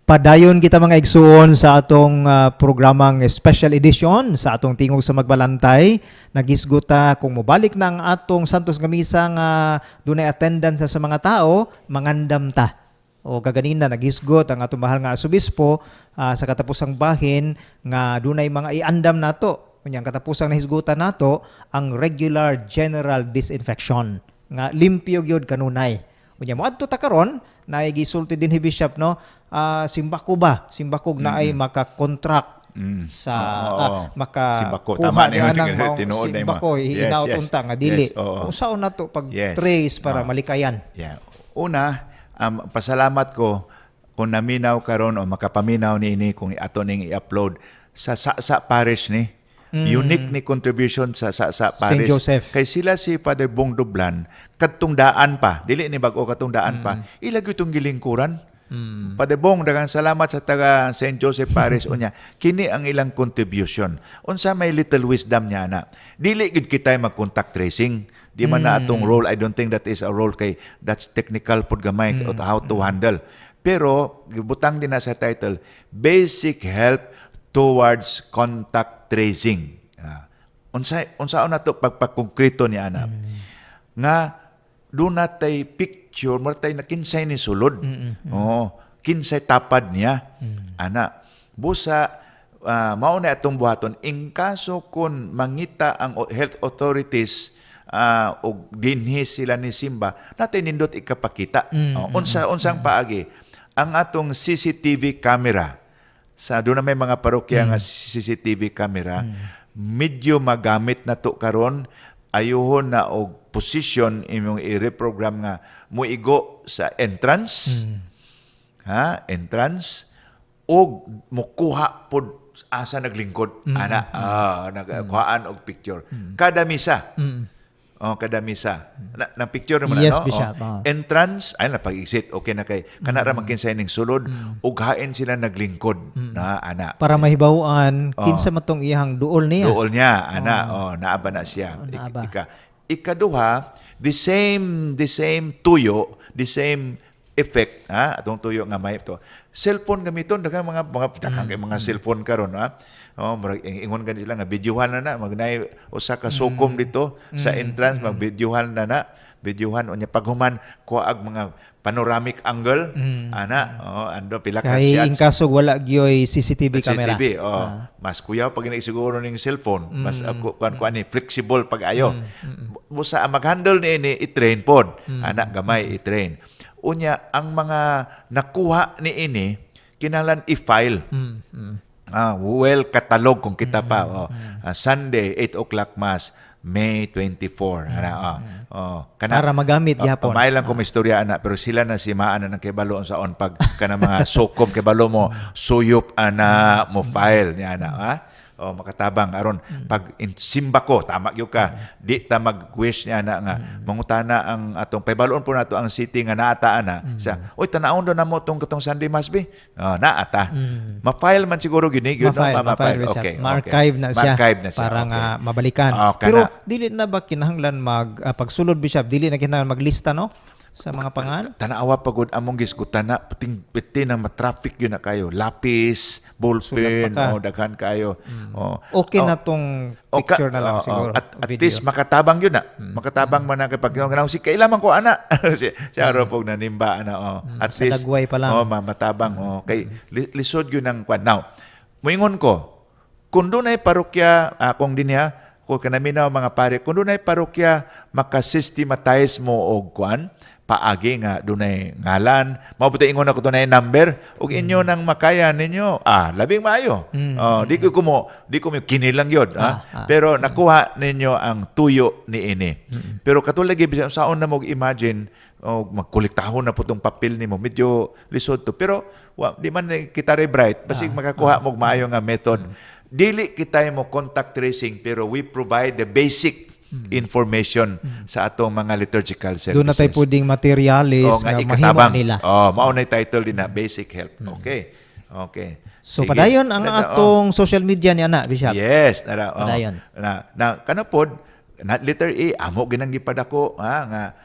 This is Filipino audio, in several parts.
Padayon kita mga igsuon sa atong programang special edition sa atong tingog sa magbalantay. Nagisguta kung mobalik na ang atong Santos nga misa nga dunay attendance sa mga tao, mangandam ta. O gaganina nagisgot ang atong mahal nga arsobispo sa katapusang bahin nga dunay mga iandam nato. Kunyang katapusang nahisgutan nato ang regular general disinfection nga limpyo gyud kanunay. Kunya mo adto ta karon na gisulti din ni Bishop no, simbakog na ay maka-contract sa simbako tama na yung tinuod na simbako hinaut unta nga dili kung saan na to pag trace para malikayan. Una, pasalamat ko kung naminaw karon o makapaminaw ni kung ato ning i-upload sa parish ni. Unique ni contribution sa parish. St. Joseph. Kay sila si Father Bong Dublan, katong daan pa, dili ni bag-o katong daan pa, ilagyo itong gilingkuran. Father Bong, daghang salamat sa taga St. Joseph Parish unya. Kini ang ilang contribution. Unsa may little wisdom niya na. Dili gid kita mag-contact tracing. Di man na atong role. I don't think that is a role kay that's technical pud gamay of how to handle. Pero gibutang din na sa title, Basic Help Towards Contact Tracing. Unsaon na ito pagpagkonkrito niya ana. Nga doon natay picture, matay na kinsay ni sulod. Kinsay tapad niya. Ana. Busa, mauna itong buhaton, in kaso kung mangita ang health authorities o dinhi sila ni Simba, natay nindot ikapakita. Unsang paagi, ang atong CCTV camera, sa doon na may mga parokya nga CCTV camera, medyo magamit na to karon ayuhon na og position imong i-reprogram nga muigo sa entrance. Entrance og mukuha pod asa naglingkod ana nagkuhaan og picture kada misa. Kada misa. Na picture naman yes, Bishop. Entrance, ay na pag-exit, okay na kay kanara magkinsay ning sulod, ug hain sila naglingkod na ana. Para mahibaw-an kinsa matong iyang duol niya. Duol niya, ana, naaba na siya. Ikaduha, the same tuyo, the same effect, atong tuyo nga may to. Cellphone gamiton daghang mga cellphone karon, ingon gan sila nga videohan na magnay usa ka sukom dito sa entrance magvideohan na videohan unya paghuman kuag mga panoramic angle ando pila ka kay shots in kaso wala gyoy CCTV camera. Mas kuyaw pag siguro ning cellphone mas kuan ni flexible pag ayo busa mag-handle ni i-train pod gamay i-train unya ang mga nakuha ni ini kinahanglan i-file. Well catalog kung kita pa. Sunday, 8 o'clock Mass, May 24. Para magamit yapon. May lang ko may istorya ana pero sila na si Maan na ng kebalo sa on pag kana mga sukom kebalo mo suyop ana mo file niya ana. Makatabang aron pag simba ko tama gyud ka di ta mag-wish niya na nga mangutana ang atong paybaloon po nato ang city nga naata na sa oy tanawon do namo tong katong Sunday Mass be naata ma-file man siguro gini gyud ma-file okay ma-archive na siya para nga mabalikan pero dili na ba kinahanglan pagsulod Bishop dili na kinahanglan maglista no sa mga pangan? Tanaawa pagod among gisgutan na piti na matraffic yun na kayo. Lapis, ballpen, daghan kayo. Okay na tong picture na lang siguro. At least makatabang yun na. Makatabang man na kapag si kailaman ko ana. Siya pog nanimba ana. At least dagway pa lang. Matabang. Kay lisod yun ang kwan. Now, muingon ko, kung doon ay parokya, kung din niya, kung kanaminaw mga pare, kung doon ay parokya, makasystematize mo og kwan, paagi nga dunay ngalan mabuti ingon ako dunay number ug inyo nang makaya ninyo labing maayo di ko mo kinilang yun pero nakuha ninyo ang tuyo ni ini pero katulad gyud saon na mo imagine magkolektahon na po tong papel nimo medyo lisod to pero di man kita bright basig makakuha mo maayo nga method dili kita mo contact tracing pero we provide the basic information sa atong mga liturgical services. Doon na tayo pwedeng materialis nga mahimo nila. Mao na title din na Basic Help. Okay. So padayon ang atong social media ni ana Bishop. Yes, padayon. Na kanapod letter A amo ginang gipadako nga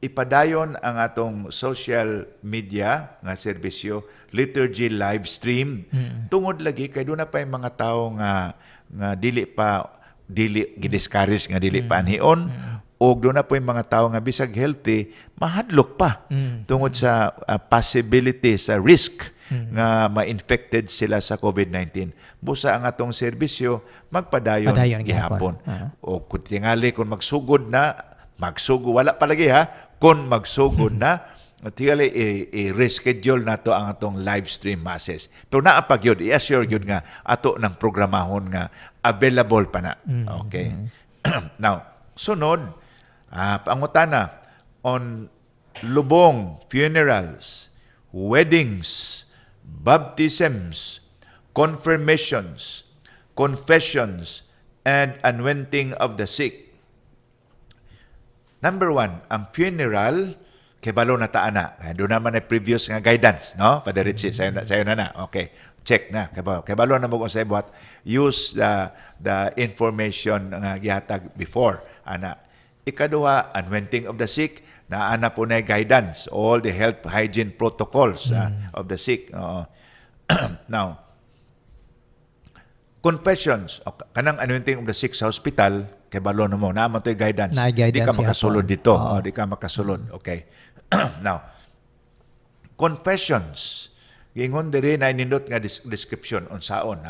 ipadayon ang atong social media nga serbisyo, liturgy live stream. Tungod lagi kay doon na pa yung mga tao nga dili gidiscourage nga dili pa anhion, o doon na po yung mga tao nga bisag healthy mahadlok pa tungod sa possibility sa risk nga ma-infected sila sa COVID-19. Busa ang atong serbisyo magpadayon gihapon. O kung tingali kung magsugod wala palagi ha, kung magsugod na tingali i-reschedule nato ang atong live stream masses. Pero naapag yun, i-assure yun nga ato ng programahon nga available pa na. Okay. Now, sunod, pangutana on lubong, funerals, weddings, baptisms, confirmations, confessions, and anointing of the sick. Number 1, ang funeral, kay balo na taan na. Doon naman ay previous nga guidance, no? Father Richie, sayo na. Okay, check na. Kay balo na mo kung sa'yo buhat. Use the information nga gihatag before. Ikaduha, anointing of the sick, naana po na guidance, all the health hygiene protocols of the sick. Now, confessions, kanang anointing of the sick sa hospital, kay balo na mo, naman ito yung guidance. Di ka makasulod dito. Di ka makasulod. Okay. Now, confessions, gingon diri na inindot nga description unsaon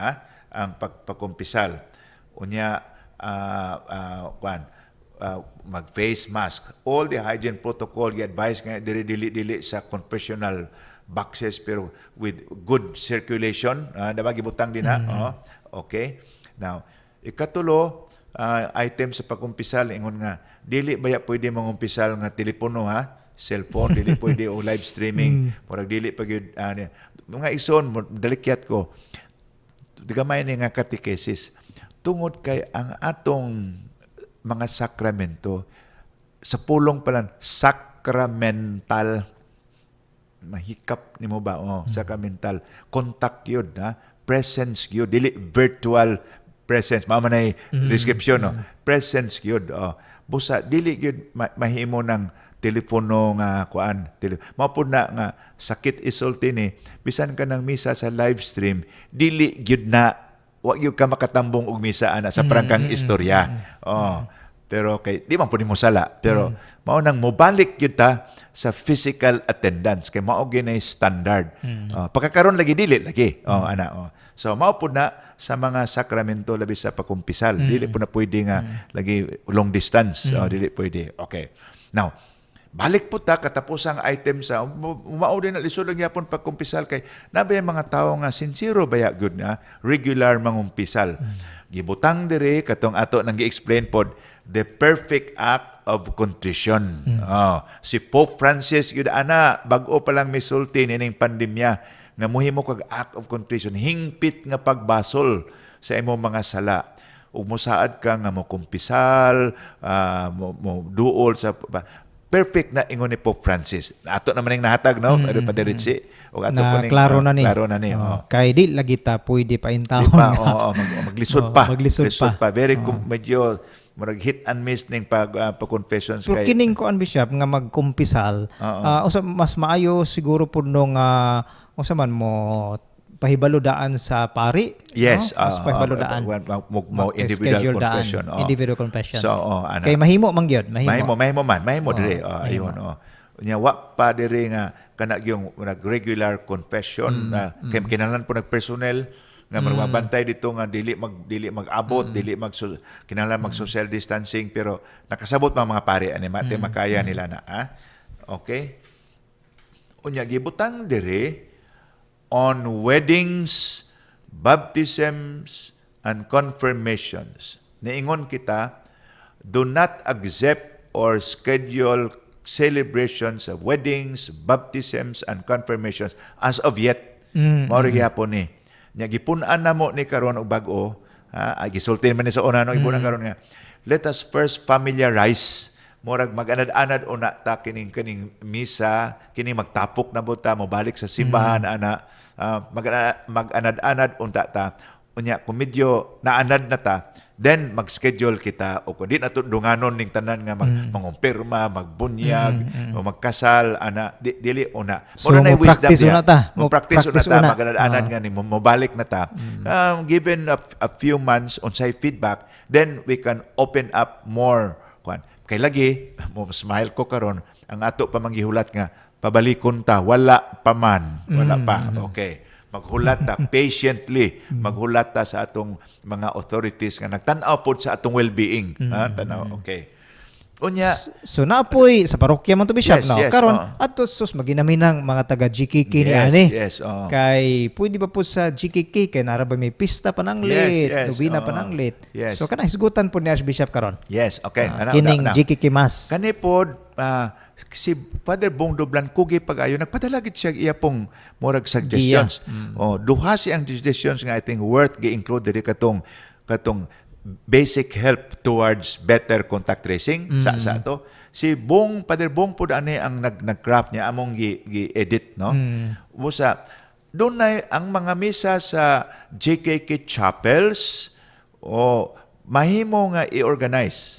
ang pagkumpisal. Unya, mag-face mask. All the hygiene protocol, i-advise nga dili sa confessional boxes pero with good circulation. Diba, gibutang din okay. Now, ikatulo, item sa pagkumpisal, ingon nga, dili baya pwede mangumpisal nga telepono cellphone, dili pwede o live streaming, murag dili pag mga ison, dalikyat ko, digamay ni nga catechesis, tungod kay ang atong mga sakramento, sa pulong palan, sacramental, mahikap ni mo ba? Sacramental, contact yun, presence yun, dili virtual presence, mamanay description, presence yun, busa, dili yun mahimo ng telepono nga kuan, mapud na nga sakit isulti ni, bisan ka ng misa sa live stream, dili yun na, wag yun ka makatambong og misa sa prangkang istorya. Pero kay di man pud mo sala, pero mao nang mobalik yun ta sa physical attendance kay mao ginay standard. Pagkakaroon lagi dili lagi. So mao pud na sa mga sakramento labi sa pagkumpisal. Dili pud na pwede nga lagi long distance. Dili pwede. Okay. Now, balik po ta katapusang item sa umao din na lisod lang yapon pagkumpisal kay nabay mga tawo nga sincero baya good na regular mangumpisal. Gibutang dire katong ato nang gi-explain pod the perfect act of contrition. Si Pope Francis yun bag-o pa lang misulti nining pandemya nga muhimo kag act of contrition, hingpit nga pagbasol sa imong mga sala. Ug mosaad ka nga mo kumpisal, mo duol sa perfect na ingon ni Pope Francis. Ato naman yung nahatag, no? Padre Richie. O ato na po klaro na ni. Klaro na ni. Kay di lagi ta pwede pa intawon. Maglisod pa. Maglisod pa. Very medyo hit and miss ning pag-confessions pero kay kining ko Bishop nga magkumpisal. Mas maayo siguro po nung usa man mo pahibalodaan sa pari. Yes, mas pahibalodaan mo individual confession. Individual confession. So, kay mahimo man gyud, mahimo dire. Ayun, nya wa pa dire nga kana yung regular confession kay kinahanglan po nagpersonel nga magbantay dito nga dili mag-abot, kinahanglan mag social distancing pero nakasabot mga pare ani mate makaya nila na. Okay? Unya gibutang dire on weddings, baptisms, and confirmations. Niingon kita, do not accept or schedule celebrations of weddings, baptisms, and confirmations as of yet. Mauri gyapon ni. Nya gipun-an namo ni karon og bag-o, gisultin man ni sa una no ibunan karon nga. Let us first familiarize murag mag-anad-anad una ta kining misa, kining magtapok na buta mo balik sa simbahan mag-anad-anad unta ta. Unya kung medyo naanad na ta, Then mag-schedule kita o kundi nato dunganon ning tanan nga mangumpirma, magbunyag, o magkasal ana dili una. So, Muna na wisdom mo-practice diya. una ta. Mo-practice una Mo-practice ta una. magadaanan nga ni mobalik na ta. Given a few months unsay feedback, then we can open up more kwan. Kay lagi mo smile ko karon ang ato pa manggihulat nga pabalikon ta wala pa man. Wala pa. Okay. Maghulat ta patiently, maghulat ta sa atong mga authorities nga nagtan-aw pod sa atong well-being. Tanaw, okay. Unya, So naapoy sa parokya man to Bishop, Yes, no? yes, Karon oo. ato sus maginaminang mga taga GKK ni Yes, ani. yes, oo. Kay pwede ba po sa GKK kay nara ba may pista pananglit, Yes, yes, nobina oo. pananglit. Yes. So kana hisgutan po ni Archbishop karon. yes, okay. Kining GKK Mass. Kani pod si Father Bong Dublan kugi pag-ayo nagpadala gid siya iya pong murag suggestions. Duha siyang suggestions nga I think worth gi-include diri katong basic help towards better contact tracing sa ato. Si Father Bong pod ani ang nag-craft niya among gi-edit, no? Busa doon na ang mga misa sa JKK chapels mahimo nga i-organize.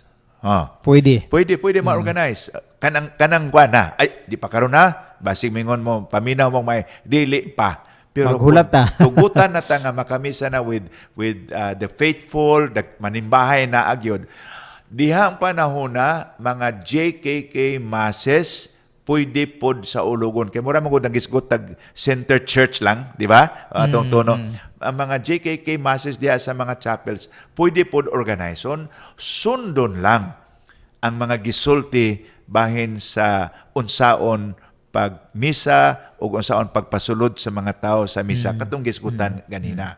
Pwede. Pwede ma-organize. Kanang kuan na. Ay, di pa karon na. Basig mingon mo, paminaw mo may dili pa. Pero Maghulat ta. tugutan na ta nga makamisa na with the faithful, the manimbahay na agyod. Dihang panahon na mga JKK masses pwede pod sa ulugon. Kaya mura mo nagisgot tag center church lang, di ba? Atong tono. Ang mga JKK masses diha sa mga chapels, pwede pod organizon, sundon lang ang mga gisulti bahin sa unsaon pagmisa o unsaon pagpasulod sa mga tao sa misa. Katong gisgutan ganina.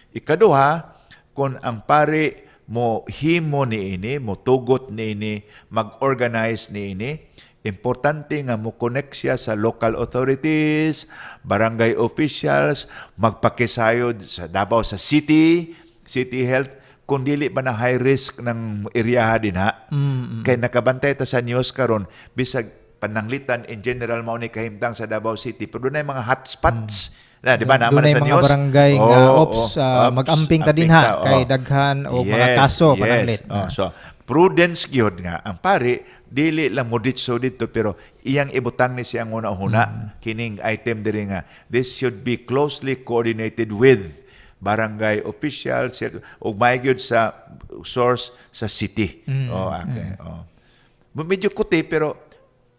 Ikaduha, kung ang pare mo himo niini, mo tugot niini, mag-organize niini, importante nga mo connect siya sa local authorities, barangay officials, magpakisayod sa Davao sa city health, kung dili ba na high risk ng area din ha. Kay nakabantay ta sa news karon bisag pananglitan in general mao ni kahimtang sa Davao City pero doon ay mga hotspots na di ba na Doon ay sa mga news barangay nga ops, mag-amping ta amping dinha ta, kay daghan o mga kaso pananglit. So prudence gyud nga ang pare dili lang moditso dito pero iyang ibutang ni siyang una kining item diri nga this should be closely coordinated with barangay officials ug maaygyud sa source sa city. Okay. Medyo kuti pero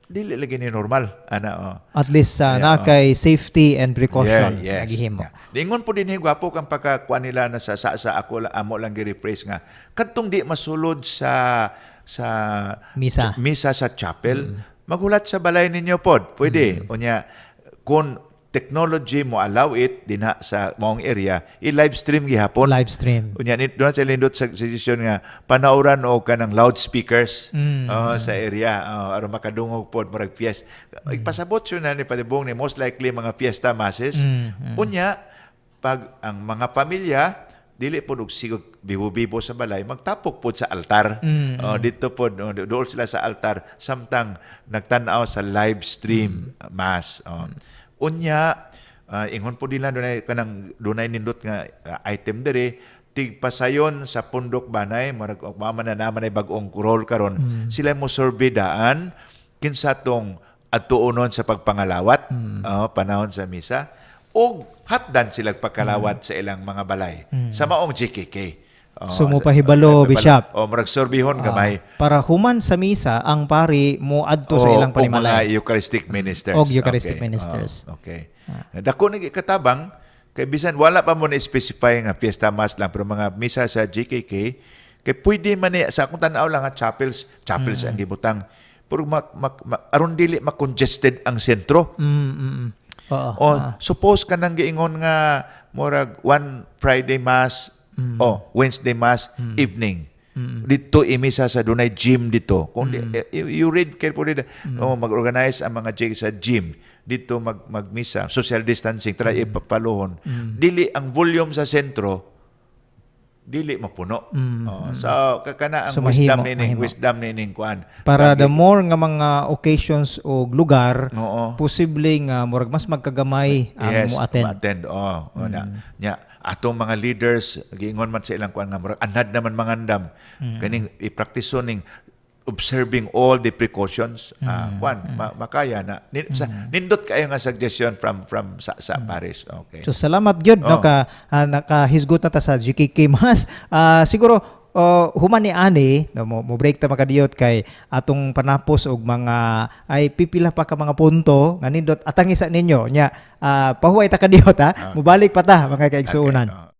dili lagi ni normal At least na kay safety and precaution nagihimo. Dingon po din gwapo kang pagkakuan nila na sa ako amo lang gi-rephrase nga kadtong di masulod sa misa sa chapel maghulat sa balay ninyo pod pwede unya kung technology mo allow it dinha sa maong area i-live stream gihapon Live stream. unya doon sa lindot sa suggestion nga panauran o kanang loudspeakers sa area aron makadungog pod murag fiesta ipasabot yun na ni Padibong ni most likely mga fiesta masses unya pag ang mga pamilya dili pod og sigog bibo-bibo sa balay magtapok pod sa altar dito pod dool sila sa altar samtang nagtan-aw sa live stream mass unya ingon po nila dunay nindot nga item diri tigpasayon sa Pundok Banay marag man na naman ay bag-ong role karon sila mo survey daan kinsa tong adtuonon sa pagpangalawat panahon sa misa o hatdan sila pagkalawat sa ilang mga balay sa maong JKK. So mo pahibalo Bishop. Murag sorbihon gamay. Para human sa misa ang pari mo adto sa ilang panimalay. Mga Eucharistic ministers. Og Eucharistic ministers. Okay. Dako nang ikatabang kay bisan wala pa mo na specify nga fiesta mass lang pero mga misa sa JKK kay pwede man sa akong tan-aw lang nga chapels ang gibutang pero aron dili ma-congested ang sentro. Suppose kanang giingon nga murag one Friday mass Wednesday mass evening. Dito imisa sa dunay gym dito. Kung you read carefully mag-organize ang mga sa gym dito magmisa, social distancing try ipapalohon. Dili ang volume sa sentro dili mapuno. So kakana ang So, mahimo, wisdom mahimo. nining kuan. Para Kagi- the more nga mga occasions o lugar, Oo. posibleng murag mas magkagamay ang Yes, mo attend. ma-attend. Nya atong mga leaders giingon man sa ilang kuan nga murag anad naman mangandam kaning i-practice ning observing all the precautions. Makaya na nindot kayo nga suggestion from sa Paris. Okay. So salamat gyud no Oh. nakahisgot na ta sa GKK mas siguro human ni ani no, mo break ta makadiyot kay atong panapos og mga ay pipila pa ka mga punto nga nindot atang isa ninyo nya pahuway ta kadiyot ha mubalik pa ta mga kaigsuonan. Okay.